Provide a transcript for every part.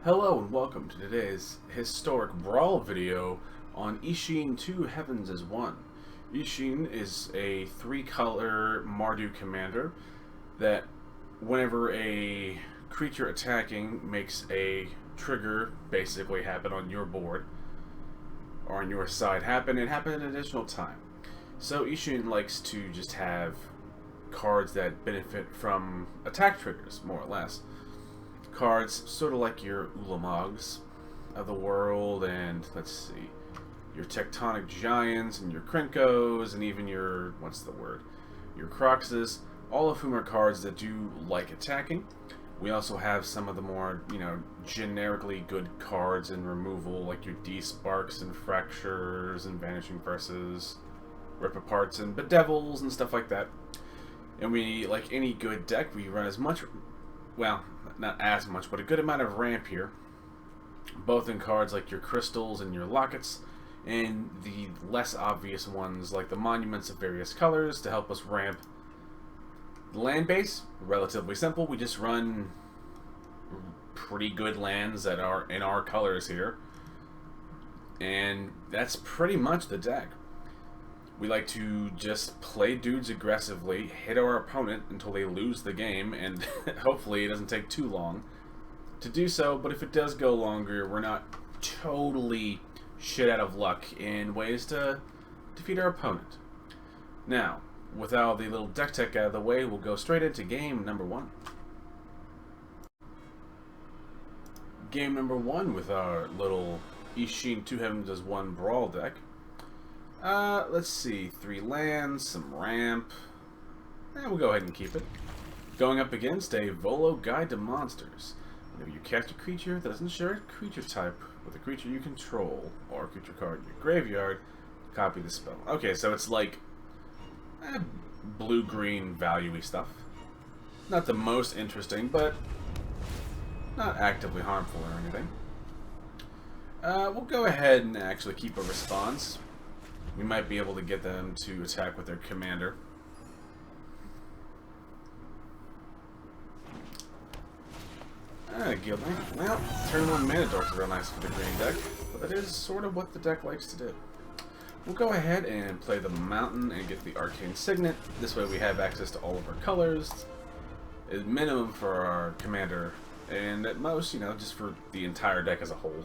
Hello and welcome to today's historic Brawl video on Isshin 2 Heavens as One. Isshin is a 3-color Mardu commander that whenever a creature attacking makes a trigger basically happen on your board or on your side happen, it happens an additional time. So Isshin likes to just have cards that benefit from attack triggers, more or less. Cards sort of like your Ulamogs of the world, and let's see, your Tectonic Giants and your Krinkos and even your, your Croxes, all of whom are cards that do like attacking. We also have some of the more, generically good cards in removal, like your D-Sparks and Fractures and Vanishing Verses, Rip Aparts and Bedevils and stuff like that. And we, like any good deck, we run as much, well, not as much, but a good amount of ramp here, both in cards like your crystals and your lockets, and the less obvious ones like the monuments of various colors to help us ramp. The land base, relatively simple. We just run pretty good lands that are in our colors here, and that's pretty much the deck. We like to just play dudes aggressively, hit our opponent until they lose the game, and hopefully it doesn't take too long to do so, but if it does go longer, we're not totally shit out of luck in ways to defeat our opponent. Now, with all the little deck tech out of the way, we'll go straight into game number one. Game number one with our little Isshin 2 Heavens as One Brawl deck. Let's see, 3 lands, some ramp, and we'll go ahead and keep it. Going up against a Volo Guide to Monsters. Whenever you cast a creature that doesn't share a creature type with a creature you control, or a creature card in your graveyard, copy the spell. Okay, so it's like blue-green value-y stuff. Not the most interesting, but not actively harmful or anything. We'll go ahead and actually keep a response. We might be able to get them to attack with their commander. Guilding. Well, turn 1 mana dorks are real nice for the green deck, but that is sort of what the deck likes to do. We'll go ahead and play the Mountain and get the Arcane Signet. This way we have access to all of our colors, at minimum for our commander, and at most, just for the entire deck as a whole.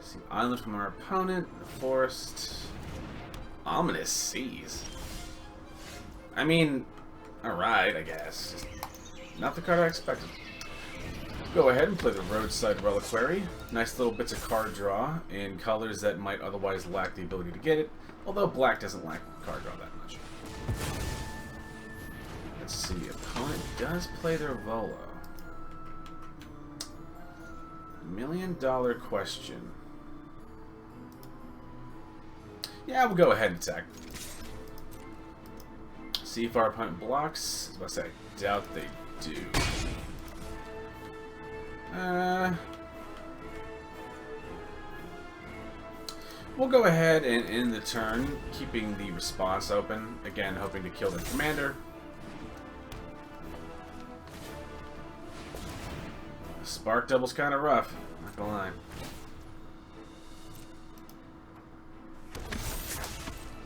See, Island from our opponent, the Forest, Ominous Seas. I mean, alright, I guess. Just not the card I expected. Go ahead and play the Roadside Reliquary. Nice little bits of card draw in colors that might otherwise lack the ability to get it, although black doesn't lack card draw that much. Let's see, opponent does play their Volo. $1 million question. Yeah, we'll go ahead and attack. See if our opponent blocks. I was about to say, I doubt they do. We'll go ahead and end the turn, keeping the response open. Again, hoping to kill the commander. Spark double's kind of rough, not gonna lie.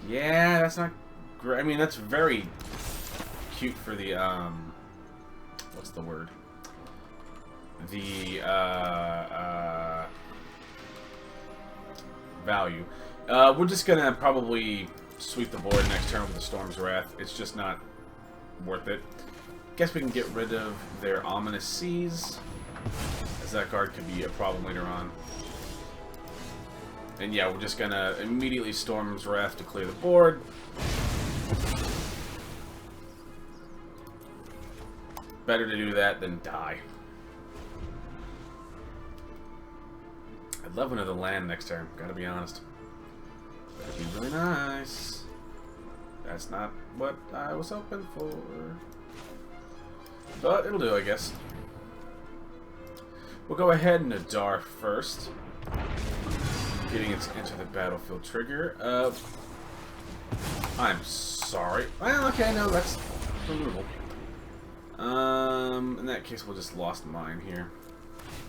Yeah, that's not great. I mean, that's very cute for the, what's the word? The, value. We're just gonna probably sweep the board next turn with the Storm's Wrath. It's just not worth it. Guess we can get rid of their Ominous Seas, as that card could be a problem later on. And yeah, we're just gonna immediately Storm's Wrath to clear the board. Better to do that than die. I'd love another land next turn, gotta be honest. That'd be really nice. That's not what I was hoping for. But it'll do, I guess. We'll go ahead and Adar first. Getting it to enter the battlefield trigger. I'm sorry. Well, okay, no, that's removal. And that case, we'll just lost mine here.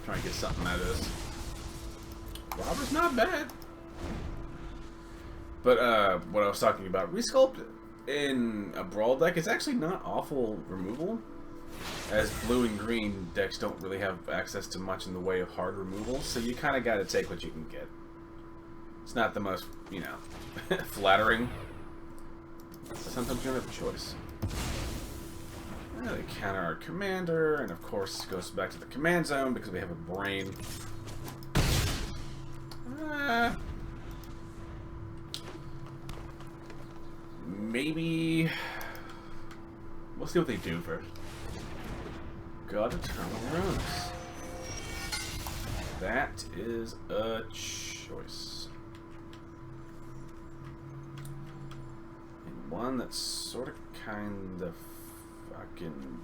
Try and get something out of this. Robber's not bad. But what I was talking about, Resculpt in a Brawl deck is actually not awful removal, as blue and green decks don't really have access to much in the way of hard removal, so you kind of got to take what you can get. It's not the most, you know, flattering. Sometimes you don't have a choice. They counter our commander, and of course it goes back to the command zone because we have a brain. Maybe we'll see what they do first. God Eternal Runes. That is a choice. And one that's sort of kind of fucking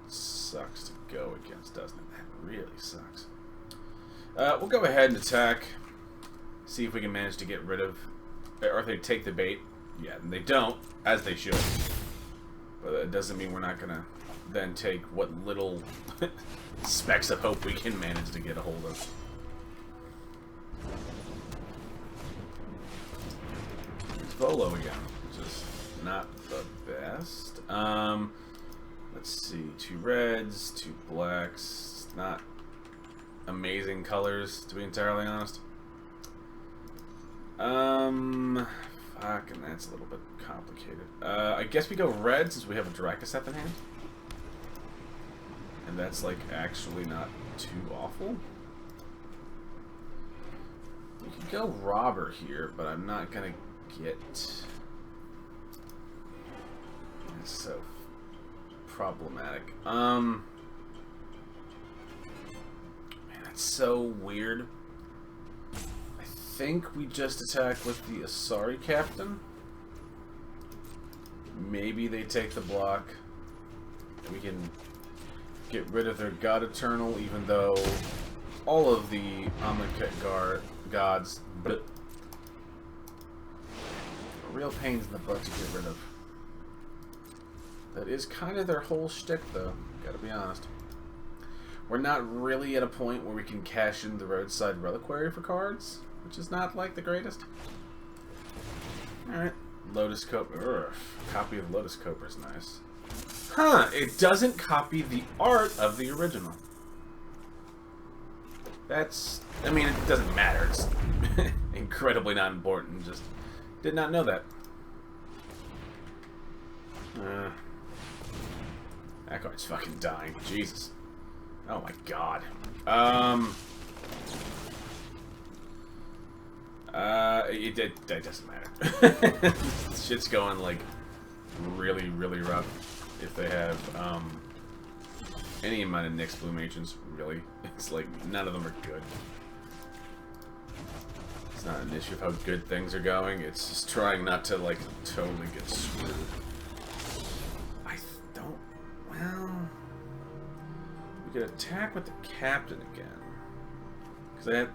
sucks to go against, doesn't it? That really sucks. We'll go ahead and attack. See if we can manage to get rid of, or if they take the bait. Yeah, and they don't, as they should. But that doesn't mean we're not gonna then take what little specks of hope we can manage to get a hold of. It's Volo again, which is not the best. Let's see, 2 reds, 2 blacks. Not amazing colors, to be entirely honest. Fucking that's a little bit complicated. I guess we go red since we have a Dragonskull in hand. And that's like actually not too awful. We could go robber here, but I'm not gonna get. It's so problematic. Man, that's so weird. I think we just attack with the Asari Captain. Maybe they take the block. And we can get rid of their God Eternal, even though all of the Amonkhet gods are real pains in the butt to get rid of. That is kind of their whole shtick, though. Gotta be honest. We're not really at a point where we can cash in the Roadside Reliquary for cards, which is not like the greatest. Alright. Lotus Cobra. Copy of Lotus Cobra is nice. Huh, it doesn't copy the art of the original. That's, I mean, it doesn't matter. It's incredibly not important. Just did not know that. That card's fucking dying. Jesus. Oh my god. It doesn't matter. Shit's going like really, really rough. If they have any amount of Nyx Bloom Agents, really, it's like none of them are good. It's not an issue of how good things are going. It's just trying not to like totally get screwed. I don't. Well, we could attack with the captain again, because the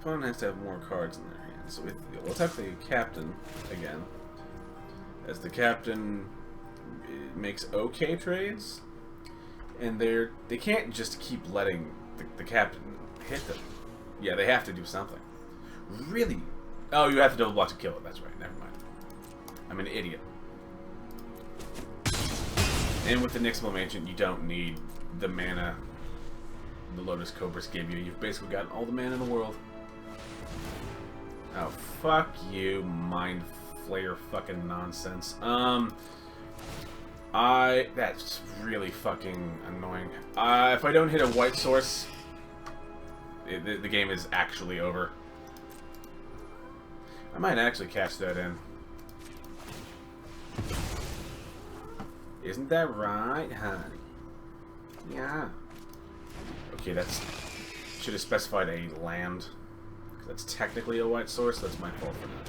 opponent has to have more cards in their hands. So we'll attack the captain again, as the captain makes okay trades, and they can't just keep letting the captain hit them. Yeah, they have to do something. Really? Oh, you have to double block to kill it. That's right. Never mind. I'm an idiot. And with the Nyx Bloom Agent, you don't need the mana the Lotus Cobras give you. You've basically got all the mana in the world. Oh, fuck you, Mind Flayer fucking nonsense. That's really fucking annoying. If I don't hit a white source, the game is actually over. I might actually catch that in. Isn't that right, honey? Yeah. Okay, that's... should have specified a land. Because that's technically a white source. That's my fault for not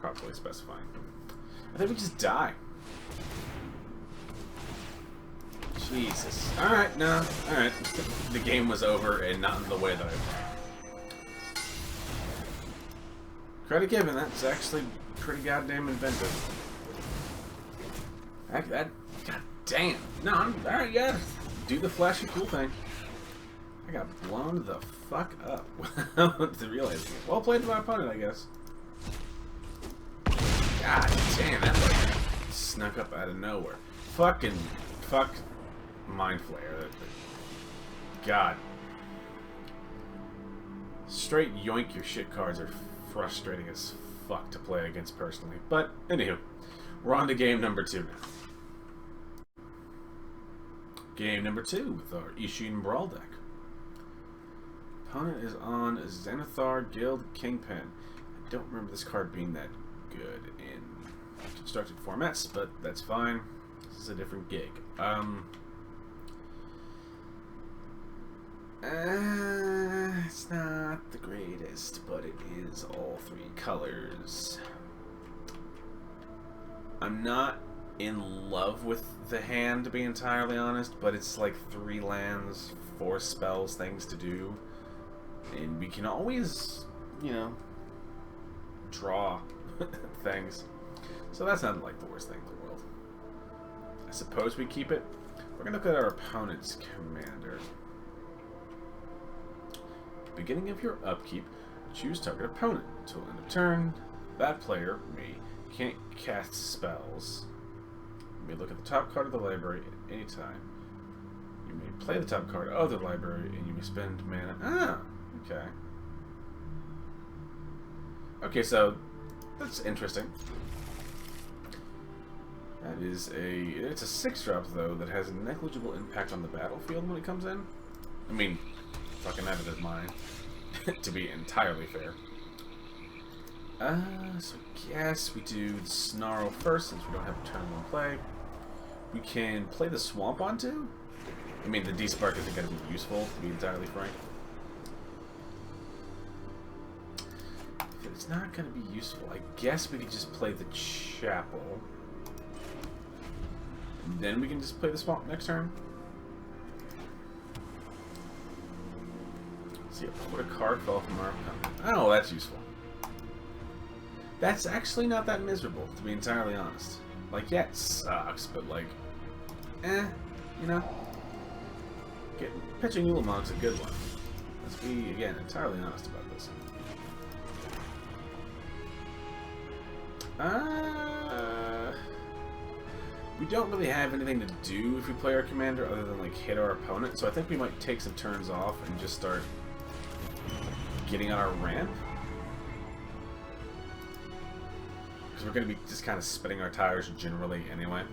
properly specifying. I think we just die. Jesus. Alright, no. Alright. The game was over and not in the way that I thought. Credit given, that's actually pretty goddamn inventive. That god damn. No, alright, yeah. do the flashy cool thing. I got blown the fuck up without realizing it. Well played to my opponent, I guess. God damn, that like snuck up out of nowhere. Fuck Mind Flayer. God. Straight yoink your shit cards are frustrating as fuck to play against personally. But, anywho, we're on to game number 2 now. Game number 2 with our Isshin Brawl deck. Opponent is on Xanathar Guild Kingpin. I don't remember this card being that good in constructed formats, but that's fine. This is a different gig. It's not the greatest, but it is all 3 colors. I'm not in love with the hand, to be entirely honest, but it's like 3 lands, 4 spells, things to do. And we can always, you know, draw things. So that's not like the worst thing in the world. I suppose we keep it. We're going to look at our opponent's commander. Beginning of your upkeep, choose target opponent. Until end of turn, that player, me, can't cast spells. You may look at the top card of the library at any time. You may play the top card of the library, and you may spend mana. Ah, okay. Okay, so that's interesting. That is it's a 6-drop though that has a negligible impact on the battlefield when it comes in. I mean, fucking have it as mine, to be entirely fair. So I guess we do the Snarl first since we don't have a turn 1 play. We can play the Swamp onto. I mean, the D-Spark isn't going to be useful, to be entirely frank. If it's not going to be useful, I guess we could just play the Chapel. And then we can just play the Swamp next turn. See, what a card fell from our opponent. Oh, that's useful. That's actually not that miserable, to be entirely honest. Like, yeah, it sucks, but like, you know. Pitching Ulamog's a good one. Let's be, again, entirely honest about this. We don't really have anything to do if we play our commander other than like hit our opponent, so I think we might take some turns off and just start getting on our ramp. Because we're going to be just kind of spinning our tires generally anyway.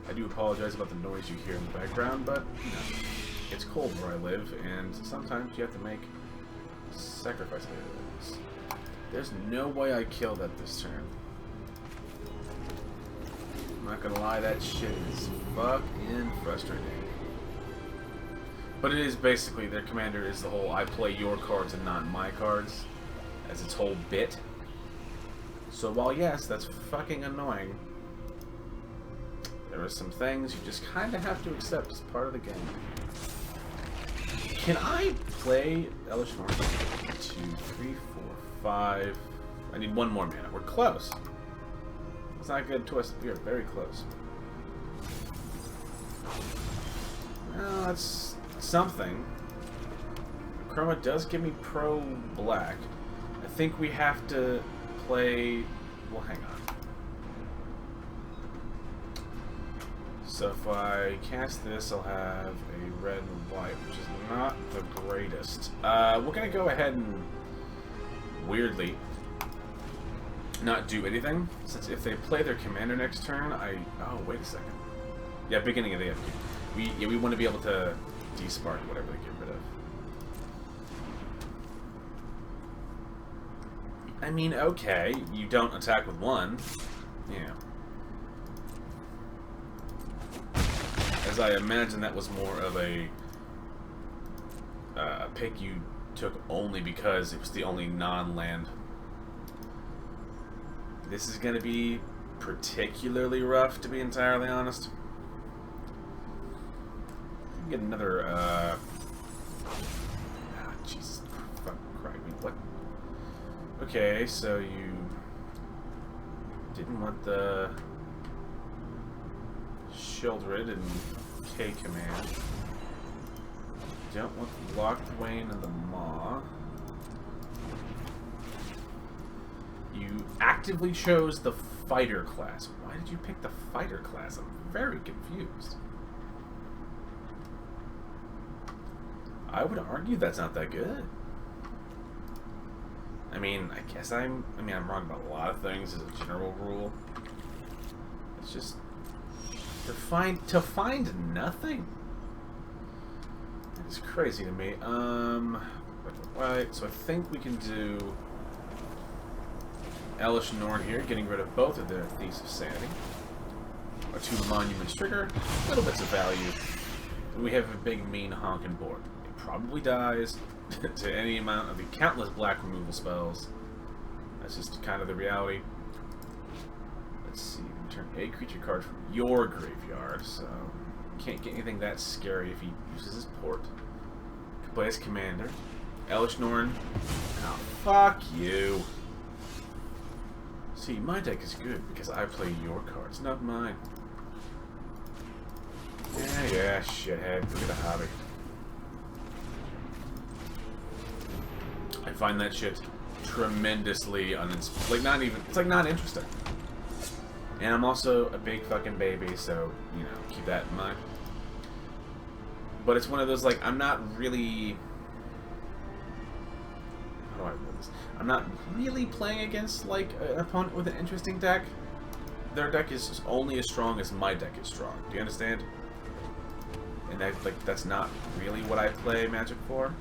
I do apologize about the noise you hear in the background, but you know, it's cold where I live, and sometimes you have to make sacrifices. There's no way I kill that this turn. I'm not gonna lie, that shit is fucking frustrating. But it is basically, their commander is the whole I play your cards and not my cards as its whole bit. So while yes, that's fucking annoying, there are some things you just kind of have to accept as part of the game. Can I play Elvish North? 2, 3, 4, 5. I need 1 more mana. We're close. It's not a good twist. We are very close. Well, that's something. Chroma does give me pro black. I think we have to play. Well, hang on. So if I cast this, I'll have a red and white, which is not the greatest. We're gonna go ahead and weirdly not do anything, since if they play their commander next turn, oh wait a second. Yeah, beginning of the FQ. We want to be able to de-spark whatever they get rid of. I mean, okay, you don't attack with 1. Yeah. As I imagine that was more of a pick you took only because it was the only non-land. This is going to be particularly rough, to be entirely honest. Get another, Jesus fucking Christ, what? Okay, so you didn't want the Childred and K command. Don't want the Locthwain and the Maw. You actively chose the fighter class. Why did you pick the fighter class? I'm very confused. I would argue that's not that good. I mean, I guess I'm wrong about a lot of things as a general rule. It's just to find nothing. It's crazy to me. Right, so I think we can do Elesh Norn here, getting rid of both of their Thieves of Sanity. Our 2 Monuments trigger, little bits of value. And we have a big mean honkin' board. It probably dies to any amount of the countless black removal spells. That's just kind of the reality. Let's see, return a creature card from your graveyard, so can't get anything that scary if he uses his port. Can play as commander. Elesh Norn. Oh, fuck you. See, my deck is good because I play your cards, not mine. Yeah, shithead. Look at the hobby. I find that shit tremendously it's like not interesting. And I'm also a big fucking baby, so, you know, keep that in mind. But it's one of those, like, I'm not really... How do I put this? I'm not really playing against, like, an opponent with an interesting deck. Their deck is only as strong as my deck is strong. Do you understand? And that's not really what I play Magic for.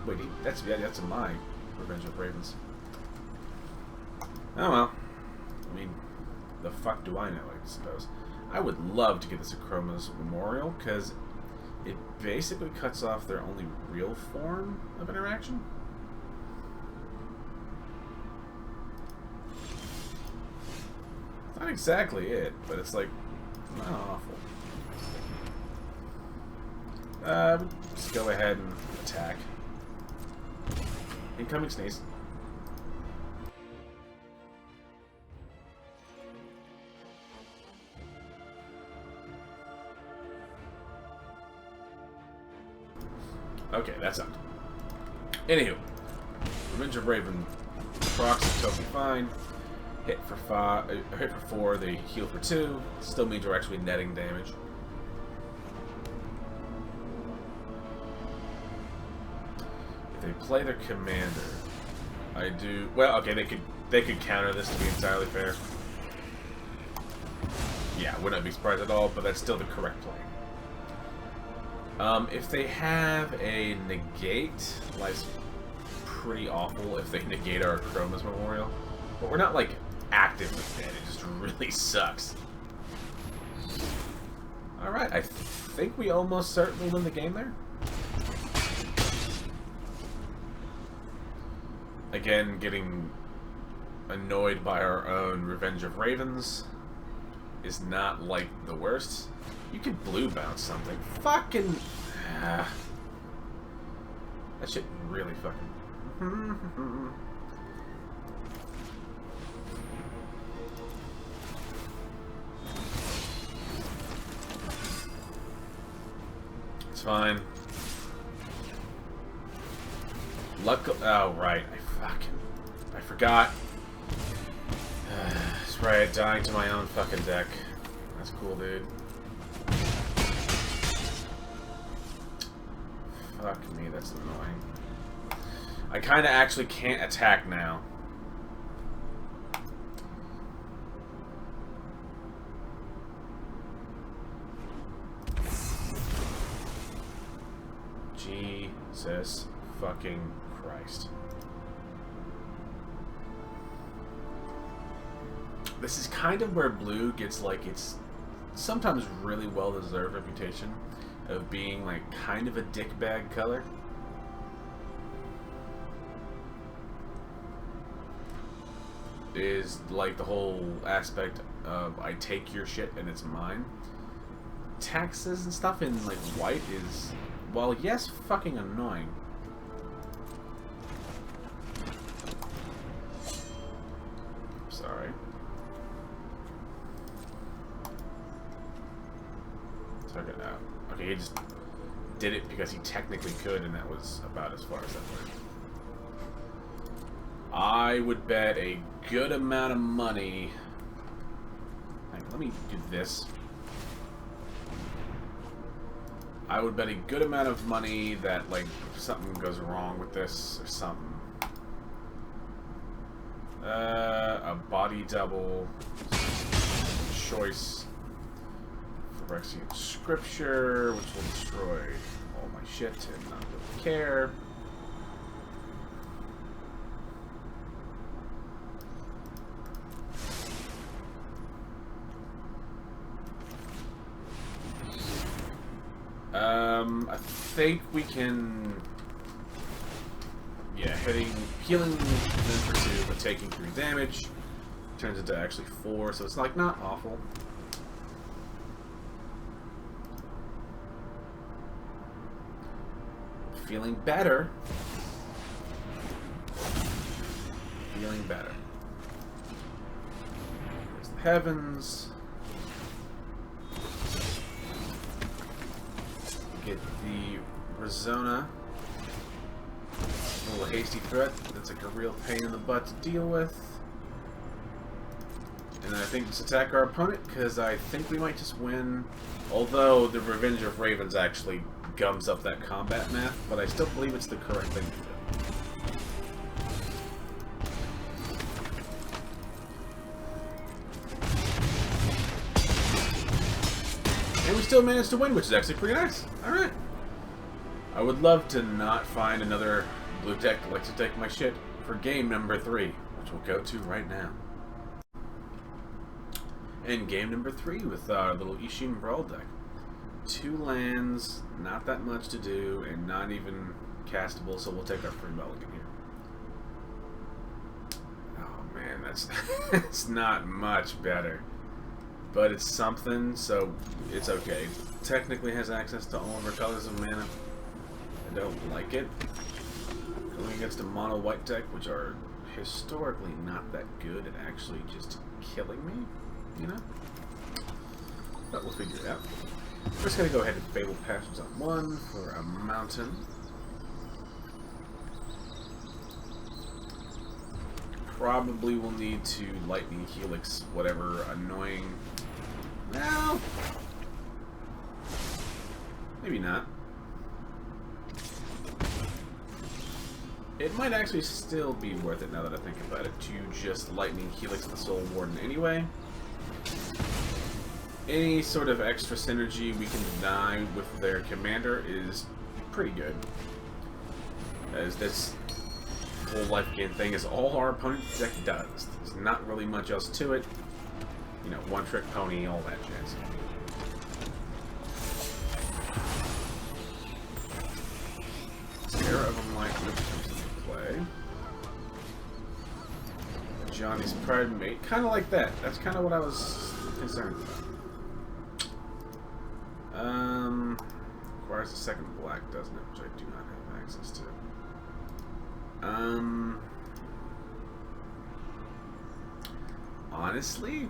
Wait, that's my Revenge of Ravens. Oh well. I mean, the fuck do I know, I suppose. I would love to get this Chroma's Memorial, because it basically cuts off their only real form of interaction. Not exactly it, but it's like, not awful. Just go ahead and attack. Incoming sneeze. Okay, that's out. Anywho, Revenge of Raven procs is totally fine. Hit for 4, they heal for 2. Still means we're actually netting damage. If they play their commander, I do well. Okay, they could counter this to be entirely fair. Yeah, would not be surprised at all, but that's still the correct play. If they have a negate, life's pretty awful if they negate our Chroma's Memorial. But we're not, like, actively dead. It just really sucks. Alright, I think we almost certainly win the game there. Again, getting annoyed by our own Revenge of Ravens is not, like, the worst. You could blue bounce something. Fucking... that shit really fucking... It's fine. Oh, right. I forgot. That's right, dying to my own fucking deck. That's cool, dude. Fuck me, that's annoying. I kinda actually can't attack now. Jesus fucking Christ. This is kind of where blue gets, like, its sometimes really well-deserved reputation of being, like, kind of a dickbag color. Is, like, the whole aspect of I take your shit and it's mine. Taxes and stuff in, like, white is, well, yes, fucking annoying. Sorry. Okay, he just did it because he technically could, and that was about as far as that went. I would bet a good amount of money. Let me do this. I would bet a good amount of money that, like, if something goes wrong with this or something. A body double. Choice. Phyrexian Scripture, which will destroy all my shit and not really care. I think we can... Yeah, healing them for 2, but taking 3 damage. Turns into actually 4, so it's like not awful. Feeling better. Feeling better. There's the heavens. Get the Rezona. A little hasty threat. That's like a real pain in the butt to deal with. And I think let's attack our opponent, because I think we might just win. Although the Revenge of Ravens actually gums up that combat math, but I still believe it's the correct thing to do. And we still managed to win, which is actually pretty nice. Alright. I would love to not find another blue deck that likes to take my shit for game number 3, which we'll go to right now. And game number 3 with our little Isshin Brawl deck. 2 lands, not that much to do, and not even castable, so we'll take our free mulligan here. Oh man, that's not much better. But it's something, so it's okay. Technically has access to all of our colors of mana. I don't like it. Going against a mono white deck, which are historically not that good at actually just killing me, you know? But we'll figure it out. We're just going to go ahead and Fabled Passions on 1 for a mountain. Probably will need to Lightning Helix, whatever annoying... Well... Maybe not. It might actually still be worth it now that I think about it to just Lightning Helix the Soul Warden anyway. Any sort of extra synergy we can deny with their commander is pretty good. As this whole life gain thing is all our opponent's deck does. There's not really much else to it. You know, one trick pony, all that jazz. Sierra of Unlight, which comes into play. Johnny's Pride Mate, kind of like that. That's kind of what I was concerned about. Requires a second black, doesn't it? Which I do not have access to. Honestly,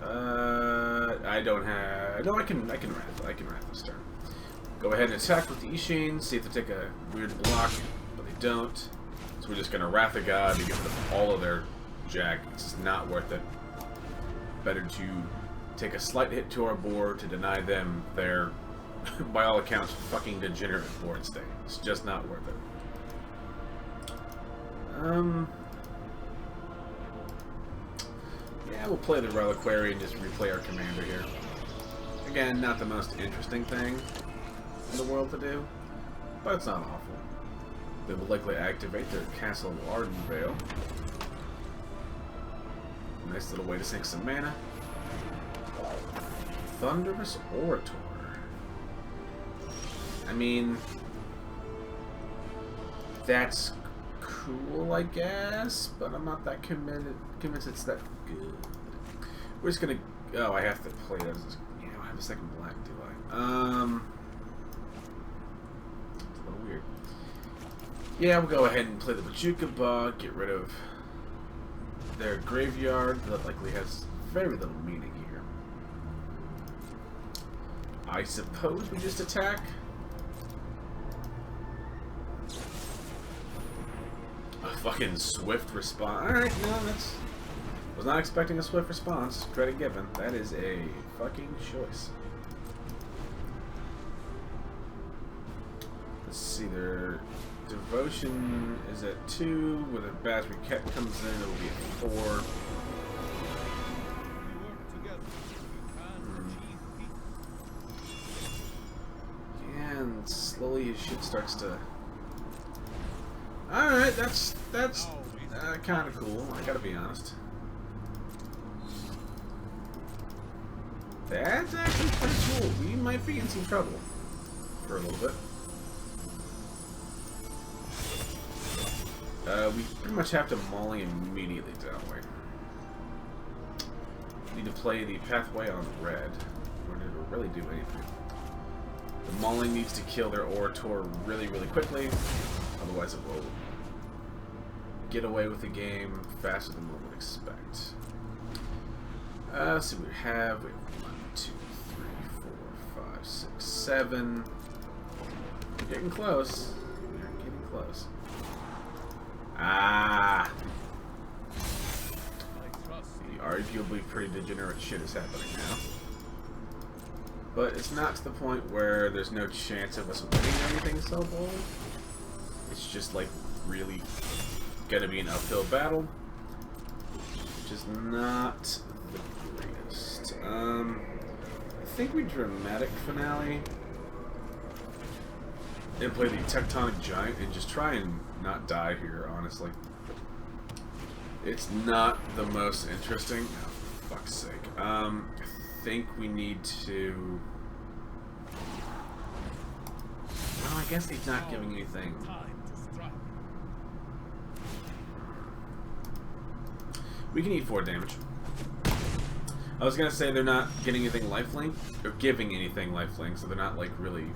I don't have. No, I can wrath this turn. Go ahead and attack with the Isshin. See if they take a weird block, but they don't. So we're just gonna Wrath of God to get rid of all of their jack. It's just not worth it. Better to take a slight hit to our board to deny them their, by all accounts, fucking degenerate board state. It's just not worth it. Yeah, we'll play the Reliquary and just replay our commander here. Again, not the most interesting thing in the world to do, but it's not awful. They will likely activate their Castle Ardenvale. Nice little way to sink some mana. Thunderous Orator. I mean, that's cool, I guess, but I'm not that convinced it's that good. We're just gonna... Oh, I have to play that. Yeah, I have a second black, do I? It's a little weird. Yeah, we'll go ahead and play the Bajuka Bug, get rid of their graveyard that likely has very little meaning here. I suppose we just attack. A fucking swift response. Alright, no, that's... Was not expecting a swift response. Credit given. That is a fucking choice. Let's see, their devotion is at 2. With a Basri Ket comes in, it'll be at 4. And slowly his shit starts to... Alright, that's kind of cool, I gotta be honest. That's actually pretty cool. We might be in some trouble for a little bit. We pretty much have to Molly immediately, don't we? Need to play the pathway on red in order to really do anything. The Mauling needs to kill their Orator really, really quickly, otherwise it will get away with the game faster than one would expect. Let's see what we have. We have 1, 2, 3, 4, 5, 6, 7. We're getting close. We're getting close. Ah! The arguably pretty degenerate shit is happening now. But it's not to the point where there's no chance of us winning anything so bold. It's just like really gonna be an uphill battle, which is not the greatest. I think we dramatic finale and play the Tectonic Giant and just try and not die here, honestly. It's not the most interesting. Oh, for fuck's sake. I think we need to... Well, I guess he's not giving anything. We can eat 4 damage. I was gonna say they're not getting anything lifelink, or giving anything lifelink, so they're not like really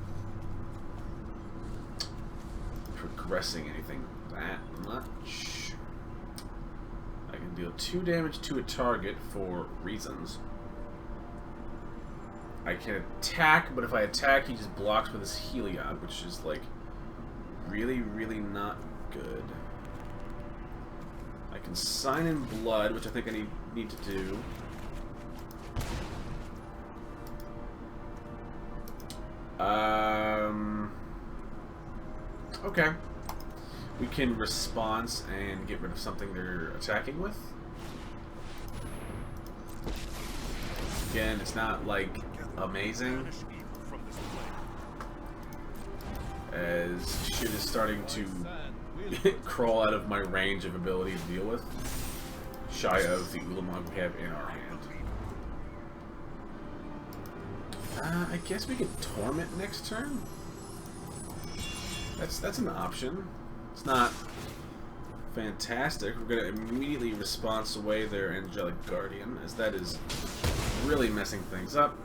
progressing anything that much. I can deal 2 damage to a target for reasons. I can attack, but if I attack, he just blocks with his Heliod, which is like really, really not good. I can sign in blood, which I think I need to do. Okay. We can response and get rid of something they're attacking with. Again, it's not like amazing, as shit is starting to crawl out of my range of ability to deal with, shy of the Ulamog we have in our hand. I guess we could Torment next turn. That's an option. It's not fantastic. We're gonna immediately response away their Angelic Guardian, as that is really messing things up.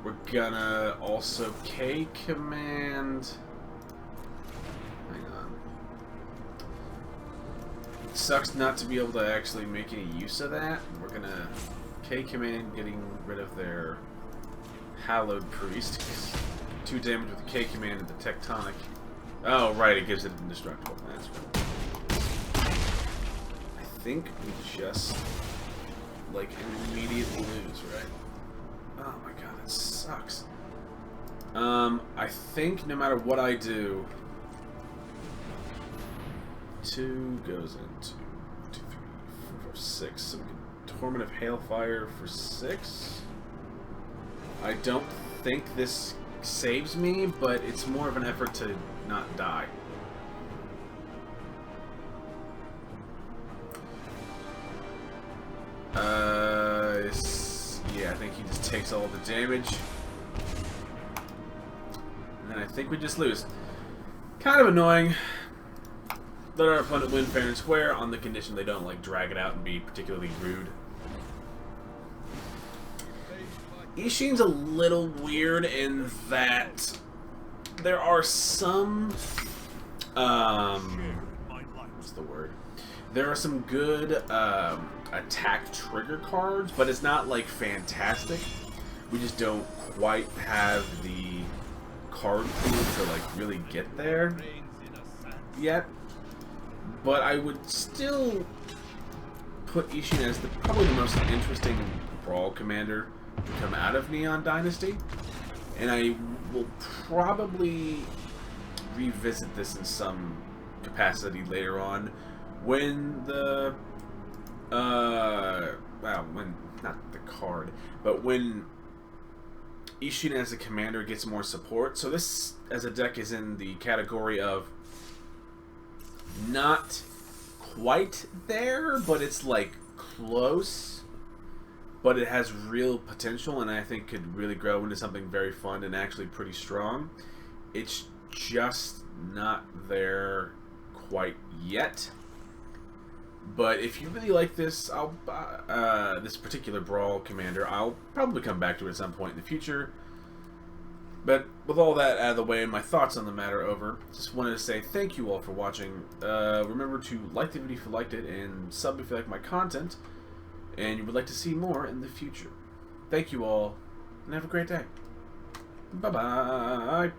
We're gonna also K command. Hang on. It sucks not to be able to actually make any use of that. We're gonna K command, getting rid of their Hallowed Priest. 2 damage with the K command and the Tectonic. Oh, right, it gives it indestructible. That's right. I think we just, like, immediately lose, right? Oh my god, that sucks. I think no matter what I do, 2 goes into 2, 3, 4, 5, 6. So we can Torment of Hailfire for 6. I don't think this saves me, but it's more of an effort to not die. Yeah, I think he just takes all the damage. And then I think we just lose. Kind of annoying. Let our opponent win fair and square on the condition they don't like drag it out and be particularly rude. Isshin's a little weird in that there are some what's the word? There are some good attack trigger cards, but it's not like fantastic. We just don't quite have the card pool to like really get there yet. But I would still put Isshin as probably the most interesting Brawl commander to come out of Neon Dynasty, and I will probably revisit this in some capacity later on when the when not the card, but when Isshin as a commander gets more support. So this as a deck is in the category of not quite there, but it's like close, but it has real potential, and I think could really grow into something very fun and actually pretty strong. It's just not there quite yet. But if you really like this, this particular Brawl commander, I'll probably come back to it at some point in the future. But with all that out of the way and my thoughts on the matter over, just wanted to say thank you all for watching. Remember to like the video if you liked it, and sub if you like my content, and you would like to see more in the future. Thank you all, and have a great day. Bye-bye.